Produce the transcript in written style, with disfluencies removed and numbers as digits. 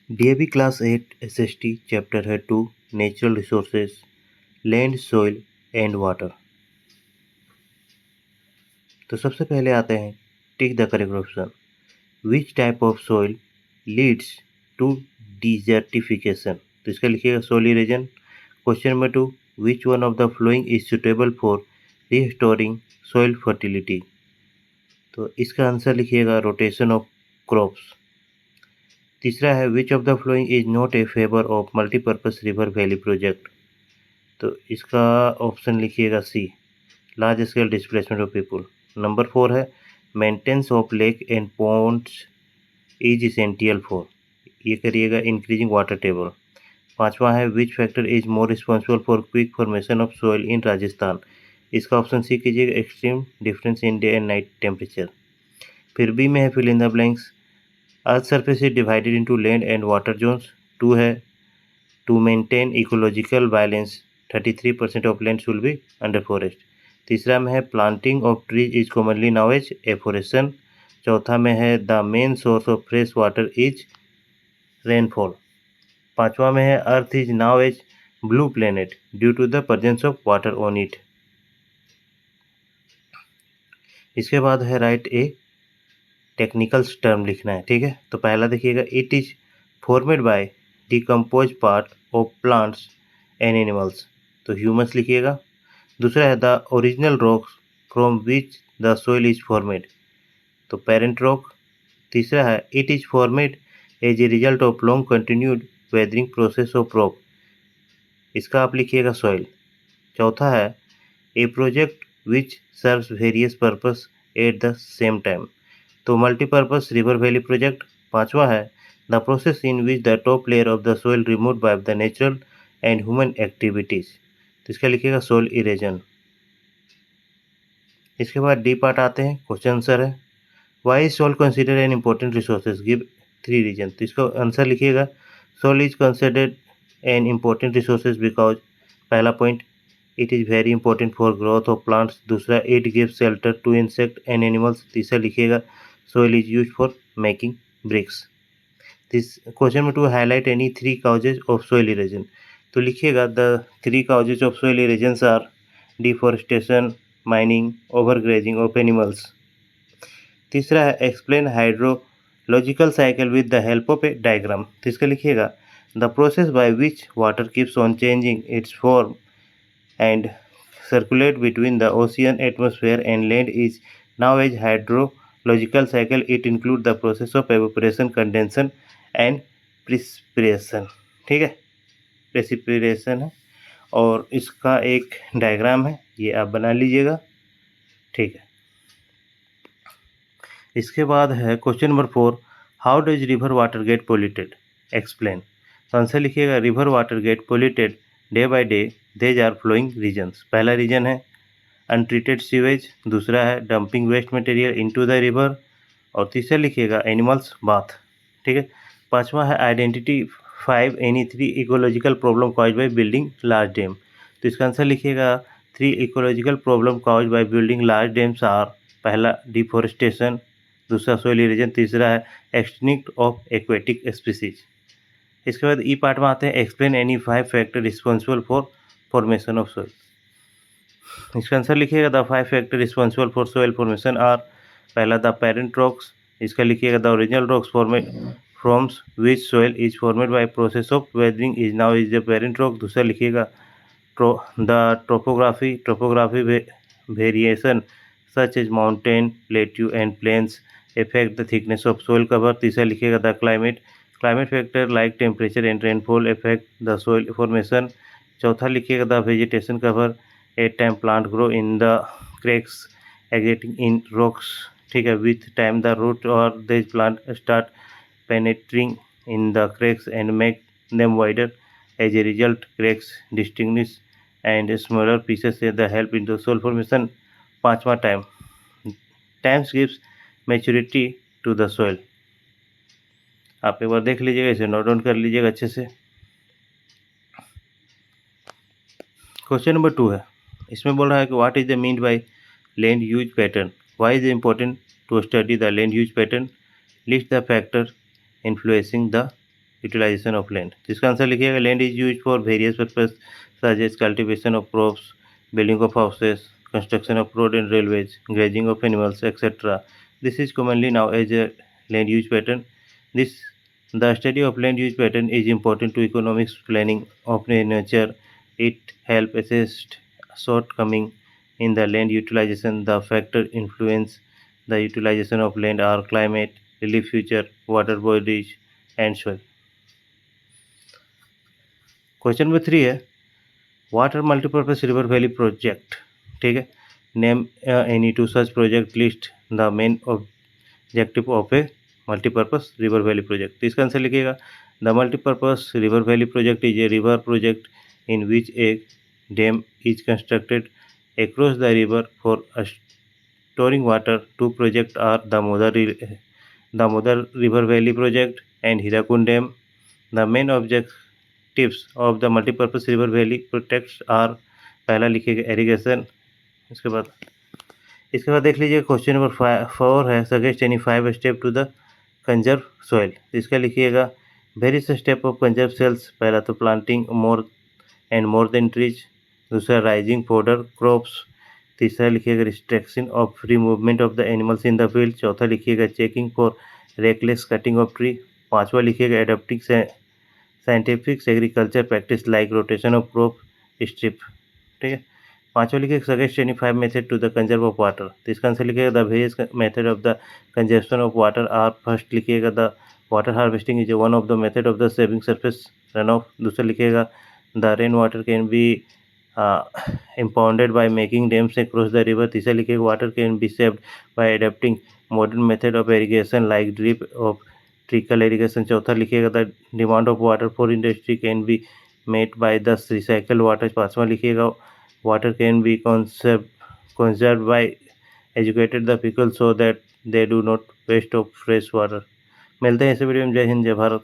DAV class 8 SST chapter है 2 natural resources land soil and water. तो सबसे पहले आते हैं tick the correct option. Which type of soil leads to desertification. तो इसका लिखिएगा soil erosion. Question number 2, which one of the flowing is suitable for restoring soil fertility. तो इसका आंसर लिखिएगा रोटेशन ऑफ क्रॉप्स। तीसरा है which of the flowing is not a favour of multipurpose river valley project. तो इसका option लिखिएगा C, large scale displacement of people. Number 4 है maintenance of lake and ponds is essential for. ये करिएगा increasing water table. पांचवा है which factor is more responsible for quick formation of soil in Rajasthan. इसका option C कीजिएगा extreme difference in day and night temperature. फिर B में है fill in the blanks. Earth surface is divided into land and water zones. 2 है to maintain ecological balance 33% of land should be under forest. तीसरा में है planting of trees is commonly now as afforestation. चौथा में है the main source of fresh water is rainfall. पांचवा में है earth is now as blue planet due to the presence of water on it. इसके बाद है राइट ए technical term लिखना है, ठीक है। तो पहला देखिएगा it is formed by decompose part of plants and animals. तो ह्यूमस लिखिएगा। दूसरा है the original rocks from which the soil is formed. तो पेरेंट रॉक। तीसरा है it is formed as a result of long continued weathering process of rock. इसका आप लिखिएगा सॉइल। चौथा है a project which serves various purpose at the same time. तो multipurpose river valley project. पांचवा है the process in which the top layer of the soil remove by the natural and human activities. तो इसका लिखिएगा soil इरेजन। इसके बाद D part आते हैं, क्वेश्चन आंसर है why is soil consider an important resources, give 3 reason. तो इसका आंसर लिखिएगा soil is considered an important resources because, पहला point, it is very important for growth of plants. दूसरा it gives shelter to insect and animals. तीसरा लिखिएगा soil is use for making bricks. This question में to highlight any 3 causes of soil erosion. तो लिखिएगा the 3 causes of soil erosion are deforestation, mining, overgrazing of animals. तीसरा है explain hydrological cycle with the help of a diagram. तो इसका लिखिएगा the process by which water keeps on changing its form and circulate between the ocean atmosphere and land is now as hydrological cycle. It include the process of evaporation, condensation and precipitation। ठीक है, precipitation है और इसका एक diagram है, ये आप बना लीजिएगा, ठीक है। इसके बाद है question number 4, how does river water get polluted, explain. तो आंसर लिखिएगा river water get polluted day by day these are flowing reasons. पहला रीजन है अनट्रीटेड सीवेज। दूसरा है dumping waste material into the river. और तीसरा लिखिएगा एनिमल्स बाथ, ठीक है। पांचवा है identity 5 any 3 ecological problem cause by building large dam. तो इसका आंसर लिखिएगा 3 ecological problem cause by building large dams are, पहला डिफॉरेस्टेशन, दूसरा सोइल इरोजन, तीसरा है एक्सटिंक्ट ऑफ एक्वेटिक स्पीसीज। इसके बाद ई पार्ट में आते हैं explain any 5 factor responsible for formation of soil. इसका आंसर लिखिएगा the 5 factor responsible for soil formation are, पहला द पेरेंट रॉक्स। इसका लिखिएगा the original rocks formed from which soil is formed by process of weathering is now is the parent rock. दूसरा लिखिएगा the topography variation such as mountain, plateau and plains affect the thickness of soil cover। तीसरा लिखिएगा the climate factor like temperature and rainfall affect the soil formation। चौथा लिखिएगा the vegetation cover at time plant grow in the cracks existing in rocks, ठीक है। with time the root or the plant start penetrating in the cracks and make them wider। as a result cracks distinguish and smaller pieces that help in the soil formation। पांचवा times gives maturity to the soil. आप एक बार देख लीजिएगा, इसे note down कर लीजिएगा अच्छे से। क्वेश्चन नंबर 2 है, इसमें बोल रहा है कि what is the mean by land use pattern, why is important to study the land use pattern, list the factor influencing the utilisation of land. इसका आंसर लिखिएगा land is use for various purpose such as cultivation of crops, building of houses, construction of road and railways, grazing of animals, etc. This is commonly now as a land use pattern. The study of land use pattern is important to economics planning of nature. It helps assess shortcoming in the land utilization. The factor influence the utilization of land are climate, relief future, water bodies, and soil. Question number 3 है water multipurpose river valley project. ठीक है, name any two such project, list the main objective of a multipurpose river valley project. इसका answer लिखिएगा the multipurpose river valley project is a river project in which a dam is constructed across the river for storing water. Two projects are the Damodar River Valley Project and Hirakund Dam. The main objectives of the multipurpose river valley projects are पहला लिखिएगा irrigation. इसके बाद देख लीजिए question number 4 है suggest any 5 step to the conserve soil. इसका लिखिएगा various step of conserve soils. पहला तो प्लांटिंग मोर देन ट्रीज, दूसरा राइजिंग फोडर क्रॉप्स, तीसरा लिखिएगा restriction of free movement of the animals in the field, चौथा लिखिएगा checking for reckless cutting of tree, पांचवा लिखिएगा adapting scientific agriculture practice like rotation of crop strip. ठीक है, पांचवा लिखिएगा suggest any 5 method to the conserve of water. तो इसका आंसर लिखिएगा the various method of the conservation of water are. First लिखिएगा the water harvesting is one of the method of the saving surface run off. दूसरा लिखिएगा the rain water can be impounded by making dams across the river। तीसरा लिखिएगा water can be saved by adapting modern method of irrigation like drip of trickle irrigation। चौथा लिखिएगा the demand of water for industry can be met by the recycled water। पांचवा लिखिएगा water can be conserved by educated the people so that they do not waste of fresh water। मिलते हैं इस video में। जय हिंद, जय भारत।